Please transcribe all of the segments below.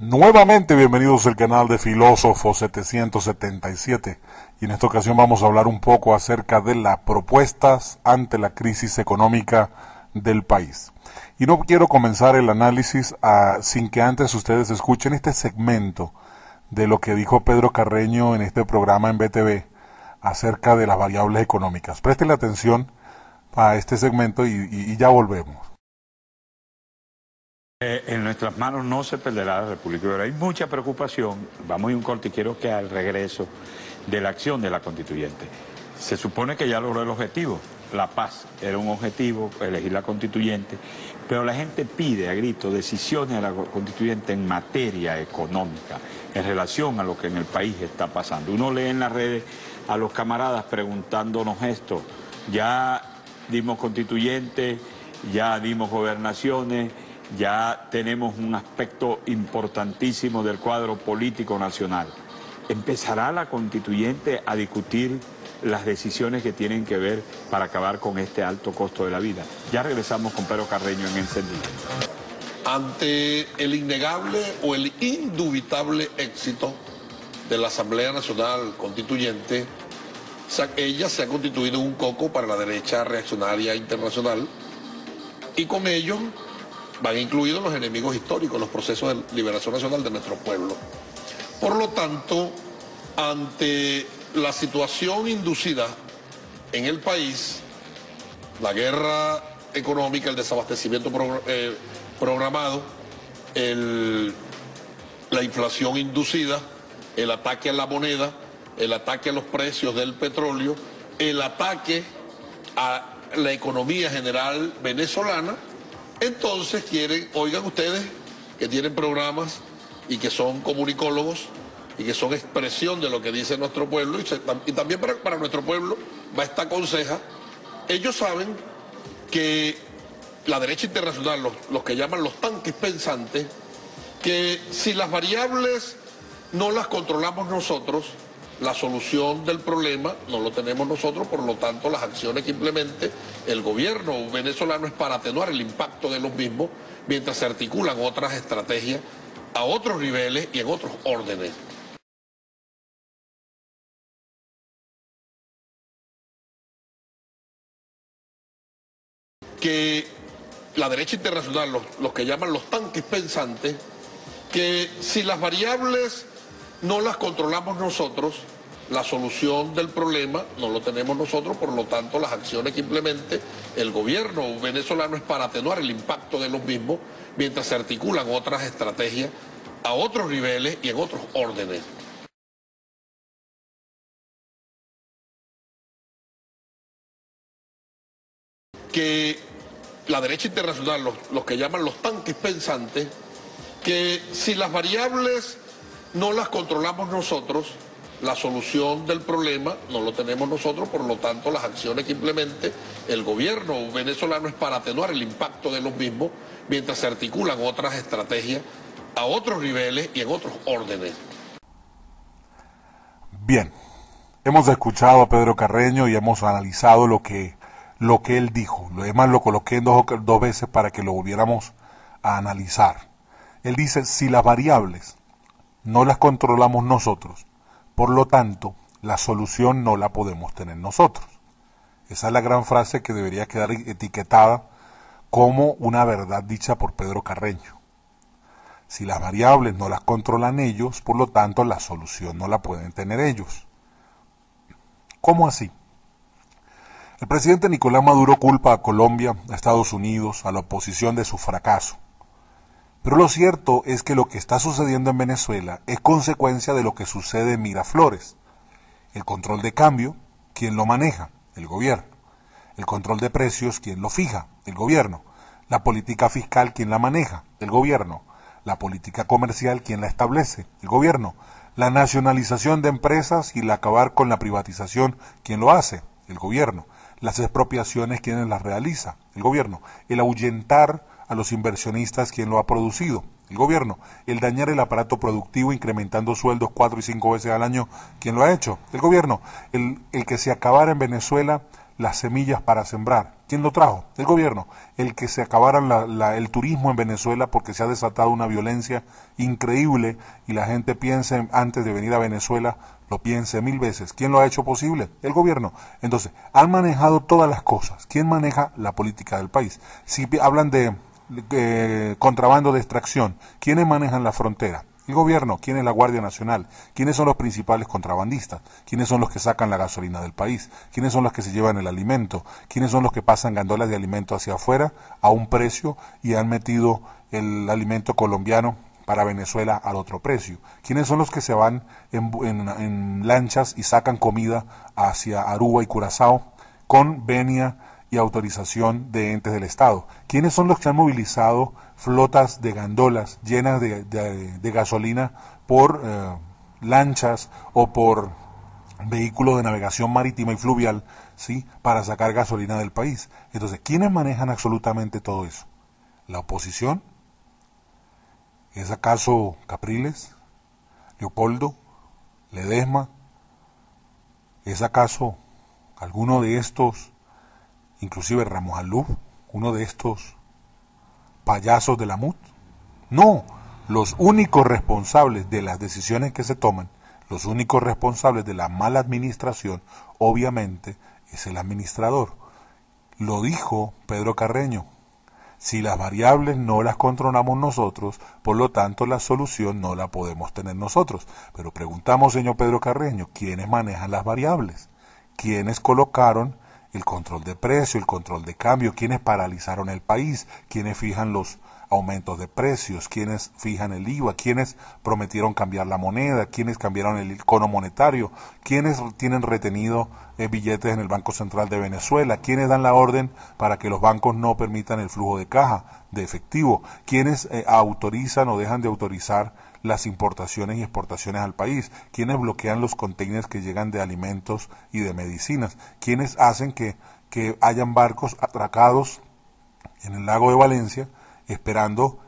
Nuevamente bienvenidos al canal de Filósofo 777 y en esta ocasión vamos a hablar un poco acerca de las propuestas ante la crisis económica del país. Y no quiero comenzar el análisis sin que antes ustedes escuchen este segmento de lo que dijo Pedro Carreño en este programa en BTV acerca de las variables económicas. Presten atención a este segmento y ya volvemos. En nuestras manos no se perderá la República, pero hay mucha preocupación. Vamos a un corte y quiero que al regreso de la acción de la constituyente. Se supone que ya logró el objetivo, la paz era un objetivo, elegir la constituyente, pero la gente pide a grito decisiones a la constituyente en materia económica, en relación a lo que en el país está pasando. Uno lee en las redes a los camaradas preguntándonos esto, ya dimos constituyente, ya dimos gobernaciones, ya tenemos un aspecto importantísimo del cuadro político nacional. ¿Empezará la constituyente a discutir las decisiones que tienen que ver para acabar con este alto costo de la vida? Ya regresamos con Pedro Carreño en Encendido. Ante el innegable o el indubitable éxito de la Asamblea Nacional Constituyente, ella se ha constituido en un coco para la derecha reaccionaria internacional y con ello van incluidos los enemigos históricos, los procesos de liberación nacional de nuestro pueblo. Por lo tanto, ante la situación inducida en el país, la guerra económica, el desabastecimiento programado, la inflación inducida, el ataque a la moneda, el ataque a los precios del petróleo, el ataque a la economía general venezolana, entonces oigan ustedes que tienen programas y que son comunicólogos y que son expresión de lo que dice nuestro pueblo y también para nuestro pueblo va esta conseja. Ellos saben que la derecha internacional, los que llaman los tanques pensantes, que si las variables no las controlamos nosotros, la solución del problema no lo tenemos nosotros, por lo tanto las acciones que implemente el gobierno venezolano es para atenuar el impacto de los mismos, mientras se articulan otras estrategias a otros niveles y en otros órdenes. Que la derecha internacional, los que llaman los tanques pensantes, que si las variables no las controlamos nosotros, la solución del problema no lo tenemos nosotros, por lo tanto las acciones que implemente el gobierno venezolano es para atenuar el impacto de los mismos, mientras se articulan otras estrategias a otros niveles y en otros órdenes. Que la derecha internacional, los que llaman los tanques pensantes, que si las variables no las controlamos nosotros, la solución del problema no lo tenemos nosotros, por lo tanto las acciones que implemente el gobierno venezolano es para atenuar el impacto de los mismos, mientras se articulan otras estrategias a otros niveles y en otros órdenes. Bien, hemos escuchado a Pedro Carreño y hemos analizado lo que él dijo. Además lo coloqué dos veces para que lo volviéramos a analizar. Él dice, si las variables no las controlamos nosotros, por lo tanto, la solución no la podemos tener nosotros. Esa es la gran frase que debería quedar etiquetada como una verdad dicha por Pedro Carreño. Si las variables no las controlan ellos, por lo tanto, la solución no la pueden tener ellos. ¿Cómo así? El presidente Nicolás Maduro culpa a Colombia, a Estados Unidos, a la oposición de su fracaso. Pero lo cierto es que lo que está sucediendo en Venezuela es consecuencia de lo que sucede en Miraflores. El control de cambio, ¿quién lo maneja? El gobierno. El control de precios, ¿quién lo fija? El gobierno. La política fiscal, ¿quién la maneja? El gobierno. La política comercial, ¿quién la establece? El gobierno. La nacionalización de empresas y el acabar con la privatización, ¿quién lo hace? El gobierno. Las expropiaciones, ¿quién las realiza? El gobierno. El ahuyentar a los inversionistas, ¿quién lo ha producido? El gobierno. El dañar el aparato productivo incrementando sueldos 4 y 5 veces al año, ¿quién lo ha hecho? El gobierno. El que se acabara en Venezuela las semillas para sembrar. ¿Quién lo trajo? El gobierno. El que se acabara el turismo en Venezuela porque se ha desatado una violencia increíble y la gente piense, antes de venir a Venezuela, lo piense 1000 veces. ¿Quién lo ha hecho posible? El gobierno. Entonces, han manejado todas las cosas. ¿Quién maneja la política del país? Si hablan de contrabando de extracción, ¿quiénes manejan la frontera? El gobierno. ¿Quién es la Guardia Nacional? ¿Quiénes son los principales contrabandistas? ¿Quiénes son los que sacan la gasolina del país? ¿Quiénes son los que se llevan el alimento? ¿Quiénes son los que pasan gandolas de alimento hacia afuera a un precio y han metido el alimento colombiano para Venezuela al otro precio? ¿Quiénes son los que se van en lanchas y sacan comida hacia Aruba y Curazao con venia y autorización de entes del Estado? ¿Quiénes son los que han movilizado flotas de gandolas llenas de gasolina por lanchas o por vehículos de navegación marítima y fluvial, ¿sí?, para sacar gasolina del país? Entonces, ¿quiénes manejan absolutamente todo eso? ¿La oposición? ¿Es acaso Capriles, Leopoldo, Ledesma? ¿Es acaso alguno de estos, inclusive Ramos Alú, uno de estos payasos de la MUT? No, los únicos responsables de las decisiones que se toman, los únicos responsables de la mala administración, obviamente, es el administrador. Lo dijo Pedro Carreño. Si las variables no las controlamos nosotros, por lo tanto la solución no la podemos tener nosotros. Pero preguntamos, señor Pedro Carreño, ¿quiénes manejan las variables? ¿Quiénes colocaron el control de precio, el control de cambio? ¿Quiénes paralizaron el país? ¿Quiénes fijan los aumentos de precios? ¿Quiénes fijan el IVA? ¿Quiénes prometieron cambiar la moneda? ¿Quiénes cambiaron el icono monetario? ¿Quiénes tienen retenido billetes en el Banco Central de Venezuela? ¿Quiénes dan la orden para que los bancos no permitan el flujo de caja, de efectivo? ¿Quiénes autorizan o dejan de autorizar las importaciones y exportaciones al país? ¿Quiénes bloquean los containers que llegan de alimentos y de medicinas? ¿Quiénes hacen que hayan barcos atracados en el lago de Valencia esperando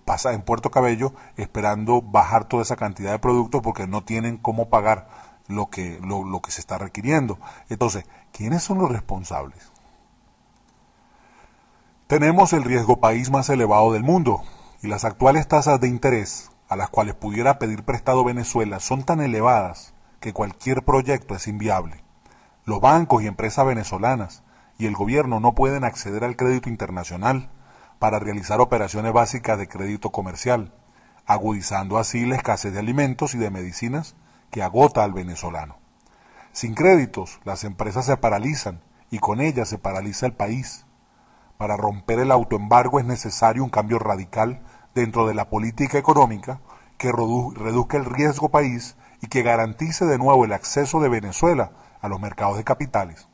pasar en Puerto Cabello, esperando bajar toda esa cantidad de productos porque no tienen cómo pagar lo que se está requiriendo? Entonces, ¿quiénes son los responsables? Tenemos el riesgo país más elevado del mundo y las actuales tasas de interés a las cuales pudiera pedir prestado Venezuela son tan elevadas que cualquier proyecto es inviable. Los bancos y empresas venezolanas y el gobierno no pueden acceder al crédito internacional para realizar operaciones básicas de crédito comercial, agudizando así la escasez de alimentos y de medicinas que agota al venezolano. Sin créditos, las empresas se paralizan y con ellas se paraliza el país. Para romper el autoembargo es necesario un cambio radical dentro de la política económica que reduzca el riesgo país y que garantice de nuevo el acceso de Venezuela a los mercados de capitales.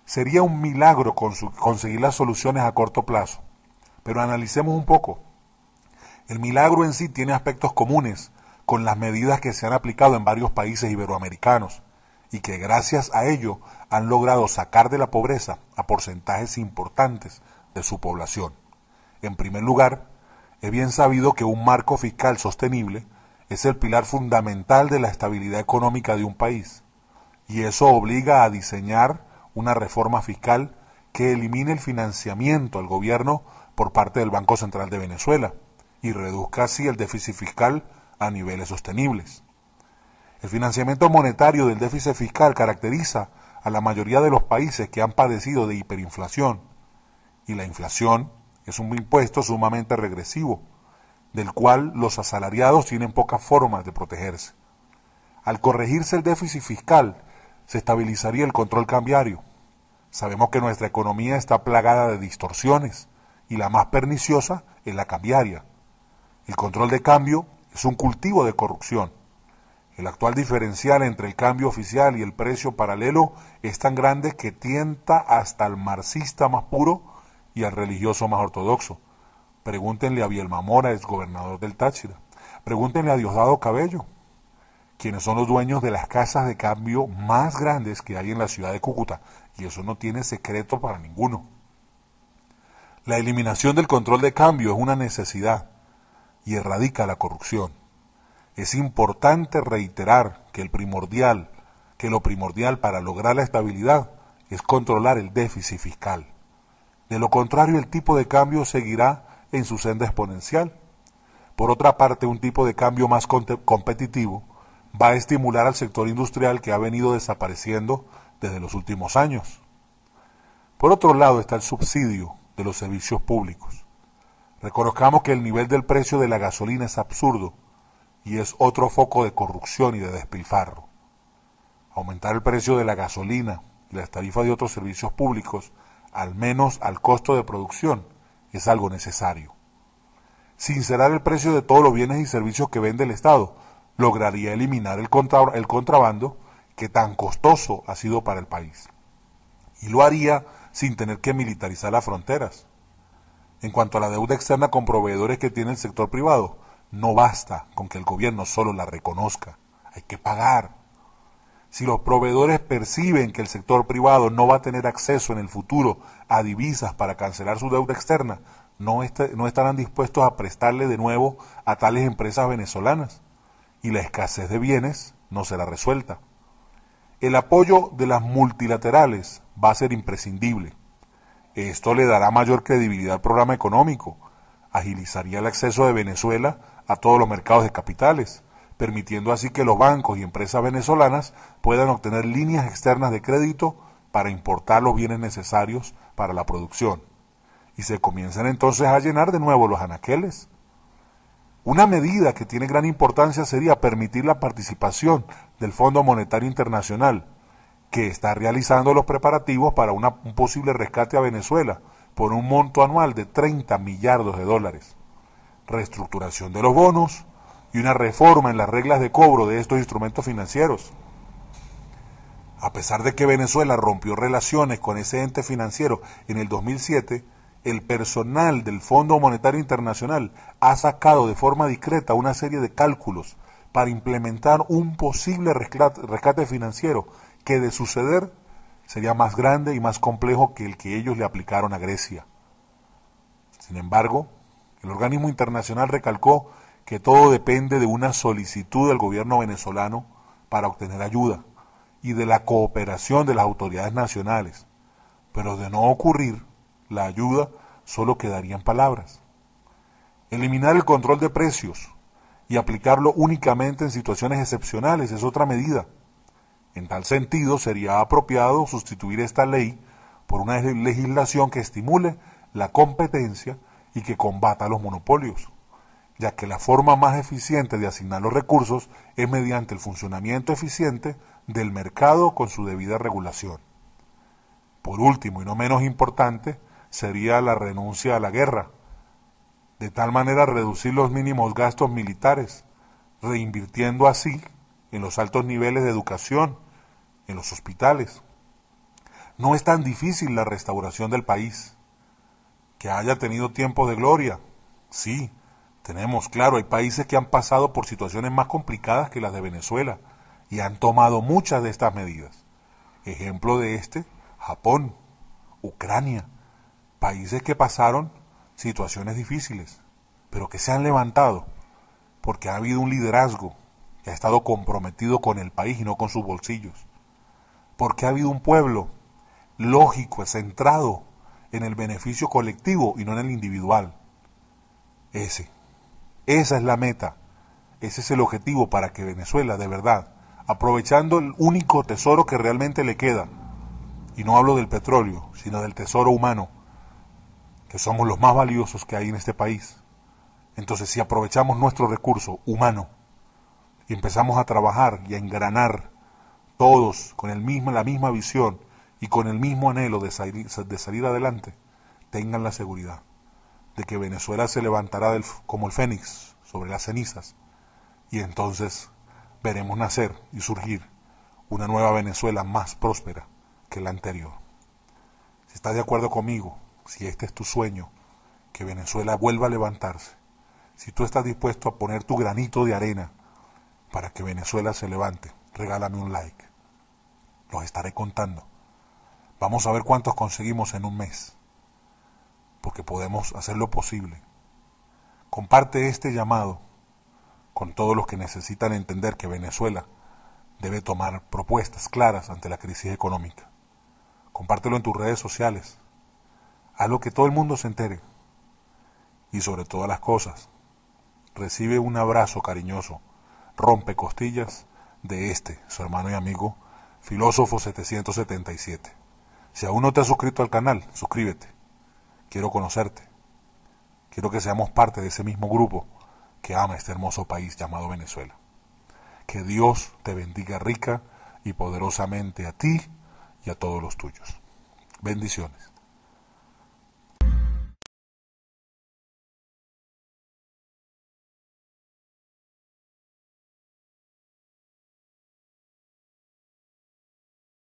Sería un milagro conseguir las soluciones a corto plazo, pero analicemos un poco. El milagro en sí tiene aspectos comunes con las medidas que se han aplicado en varios países iberoamericanos y que gracias a ello han logrado sacar de la pobreza a porcentajes importantes de su población. En primer lugar, es bien sabido que un marco fiscal sostenible es el pilar fundamental de la estabilidad económica de un país, y eso obliga a diseñar una reforma fiscal que elimine el financiamiento al gobierno por parte del Banco Central de Venezuela y reduzca así el déficit fiscal a niveles sostenibles. El financiamiento monetario del déficit fiscal caracteriza a la mayoría de los países que han padecido de hiperinflación, y la inflación es un impuesto sumamente regresivo, del cual los asalariados tienen pocas formas de protegerse. Al corregirse el déficit fiscal, se estabilizaría el control cambiario. Sabemos que nuestra economía está plagada de distorsiones, y la más perniciosa es la cambiaria. El control de cambio es un cultivo de corrupción. El actual diferencial entre el cambio oficial y el precio paralelo es tan grande que tienta hasta al marxista más puro y al religioso más ortodoxo. Pregúntenle a Bielma Mora, exgobernador del Táchira. Pregúntenle a Diosdado Cabello, quienes son los dueños de las casas de cambio más grandes que hay en la ciudad de Cúcuta, y eso no tiene secreto para ninguno. La eliminación del control de cambio es una necesidad y erradica la corrupción. Es importante reiterar que lo primordial para lograr la estabilidad es controlar el déficit fiscal. De lo contrario, el tipo de cambio seguirá en su senda exponencial. Por otra parte, un tipo de cambio más competitivo va a estimular al sector industrial que ha venido desapareciendo desde los últimos años. Por otro lado está el subsidio de los servicios públicos. Reconozcamos que el nivel del precio de la gasolina es absurdo y es otro foco de corrupción y de despilfarro. Aumentar el precio de la gasolina y las tarifas de otros servicios públicos, al menos al costo de producción, es algo necesario. Sincerar el precio de todos los bienes y servicios que vende el Estado lograría eliminar el contrabando que tan costoso ha sido para el país. Y lo haría sin tener que militarizar las fronteras. En cuanto a la deuda externa con proveedores que tiene el sector privado, no basta con que el gobierno solo la reconozca, hay que pagar. Si los proveedores perciben que el sector privado no va a tener acceso en el futuro a divisas para cancelar su deuda externa, no estarán dispuestos a prestarle de nuevo a tales empresas venezolanas y la escasez de bienes no será resuelta. El apoyo de las multilaterales va a ser imprescindible. Esto le dará mayor credibilidad al programa económico, agilizaría el acceso de Venezuela a todos los mercados de capitales, permitiendo así que los bancos y empresas venezolanas puedan obtener líneas externas de crédito para importar los bienes necesarios para la producción. Y se comienzan entonces a llenar de nuevo los anaqueles. Una medida que tiene gran importancia sería permitir la participación del Fondo Monetario Internacional, que está realizando los preparativos para un posible rescate a Venezuela por un monto anual de 30 millardos de dólares, reestructuración de los bonos y una reforma en las reglas de cobro de estos instrumentos financieros. A pesar de que Venezuela rompió relaciones con ese ente financiero en el 2007, el personal del Fondo Monetario Internacional ha sacado de forma discreta una serie de cálculos para implementar un posible rescate financiero que, de suceder, sería más grande y más complejo que el que ellos le aplicaron a Grecia. Sin embargo, el organismo internacional recalcó que todo depende de una solicitud del gobierno venezolano para obtener ayuda y de la cooperación de las autoridades nacionales, pero de no ocurrir, la ayuda solo quedaría en palabras. Eliminar el control de precios y aplicarlo únicamente en situaciones excepcionales es otra medida. En tal sentido, sería apropiado sustituir esta ley por una legislación que estimule la competencia y que combata los monopolios, ya que la forma más eficiente de asignar los recursos es mediante el funcionamiento eficiente del mercado con su debida regulación. Por último, y no menos importante, sería la renuncia a la guerra, de tal manera reducir los mínimos gastos militares, reinvirtiendo así en los altos niveles de educación, en los hospitales. No es tan difícil la restauración del país. Que haya tenido tiempos de gloria, sí, tenemos, claro, hay países que han pasado por situaciones más complicadas que las de Venezuela y han tomado muchas de estas medidas. Ejemplo de Japón, Ucrania, países que pasaron situaciones difíciles, pero que se han levantado porque ha habido un liderazgo que ha estado comprometido con el país y no con sus bolsillos, porque ha habido un pueblo lógico, centrado en el beneficio colectivo y no en el individual. Esa es la meta, ese es el objetivo para que Venezuela, de verdad, aprovechando el único tesoro que realmente le queda, y no hablo del petróleo, sino del tesoro humano, que somos los más valiosos que hay en este país. Entonces, si aprovechamos nuestro recurso humano y empezamos a trabajar y a engranar todos con la misma visión y con el mismo anhelo de salir adelante, tengan la seguridad de que Venezuela se levantará como el fénix sobre las cenizas, y entonces veremos nacer y surgir una nueva Venezuela más próspera que la anterior. Si estás de acuerdo conmigo, si este es tu sueño, que Venezuela vuelva a levantarse, si tú estás dispuesto a poner tu granito de arena para que Venezuela se levante, regálame un like. Los estaré contando. Vamos a ver cuántos conseguimos en un mes, porque podemos hacer lo posible. Comparte este llamado con todos los que necesitan entender que Venezuela debe tomar propuestas claras ante la crisis económica. compártelo en tus redes sociales, hazlo que todo el mundo se entere. Y sobre todas las cosas, recibe un abrazo cariñoso, rompe costillas de su hermano y amigo, Filósofo 777. Si aún no te has suscrito al canal, suscríbete. Quiero conocerte. Quiero que seamos parte de ese mismo grupo que ama este hermoso país llamado Venezuela. Que Dios te bendiga rica y poderosamente a ti y a todos los tuyos. Bendiciones.